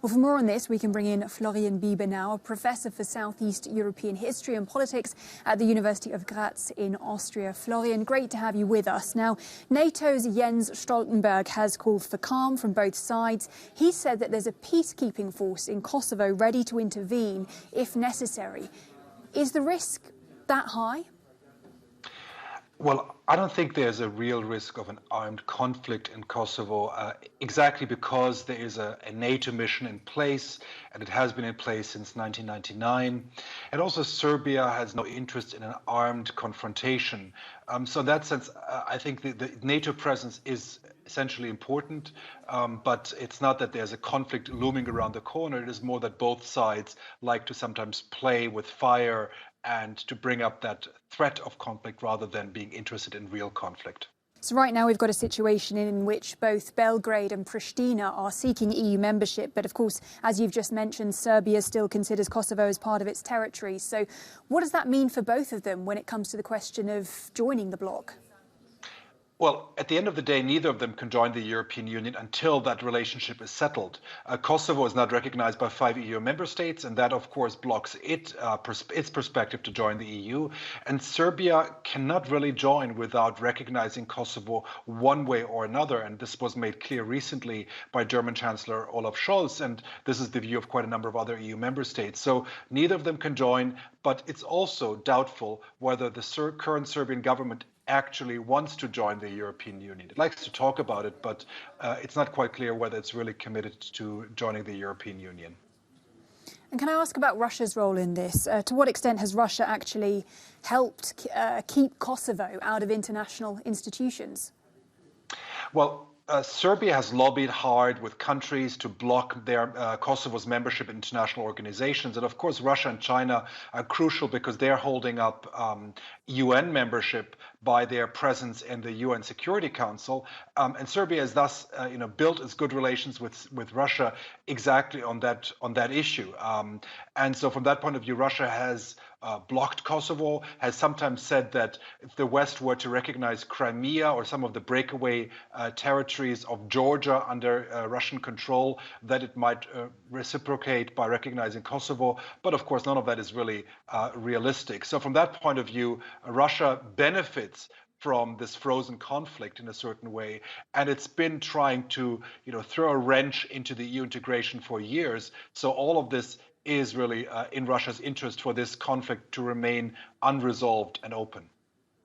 Well, for more on this, we can bring in Florian Bieber now, a professor for Southeast European history and politics at the University of Graz in Austria. Florian, great to have you with us. Now, NATO's Jens Stoltenberg has called for calm from both sides. He said that there's a peacekeeping force in Kosovo ready to intervene if necessary. Is the risk that high? Well, I don't think there's a real risk of an armed conflict in Kosovo, exactly because there is a NATO mission in place, and it has been in place since 1999. And also Serbia has no interest in an armed confrontation. So in that sense, I think the NATO presence is essentially important, but it's not that there's a conflict looming around the corner. It is more that both sides like to sometimes play with fire and to bring up that threat of conflict rather than being interested in real conflict. So right now we've got a situation in which both Belgrade and Pristina are seeking EU membership. But of course, as you've just mentioned, Serbia still considers Kosovo as part of its territory. So what does that mean for both of them when it comes to the question of joining the bloc? Well, at the end of the day, neither of them can join the European Union until that relationship is settled. Kosovo is not recognized by 5 EU member states, and that, of course, blocks its perspective to join the EU. And Serbia cannot really join without recognizing Kosovo one way or another. And this was made clear recently by German Chancellor Olaf Scholz, and this is the view of quite a number of other EU member states. So neither of them can join, but it's also doubtful whether the current Serbian government actually wants to join the European Union. It likes to talk about it, but it's not quite clear whether it's really committed to joining the European Union. And can I ask about Russia's role in this? To what extent has Russia actually helped keep Kosovo out of international institutions? Well, Serbia has lobbied hard with countries to block their Kosovo's membership in international organizations. And of course, Russia and China are crucial because they're holding up UN membership by their presence in the UN Security Council. And Serbia has thus built its good relations with Russia exactly on that issue. And so from that point of view, Russia has blocked Kosovo, has sometimes said that if the West were to recognize Crimea or some of the breakaway territories of Georgia under Russian control, that it might reciprocate by recognizing Kosovo. But of course, none of that is really realistic. So from that point of view, Russia benefits from this frozen conflict in a certain way, and it's been trying to throw a wrench into the EU integration for years. So all of this is really in Russia's interest for this conflict to remain unresolved and open.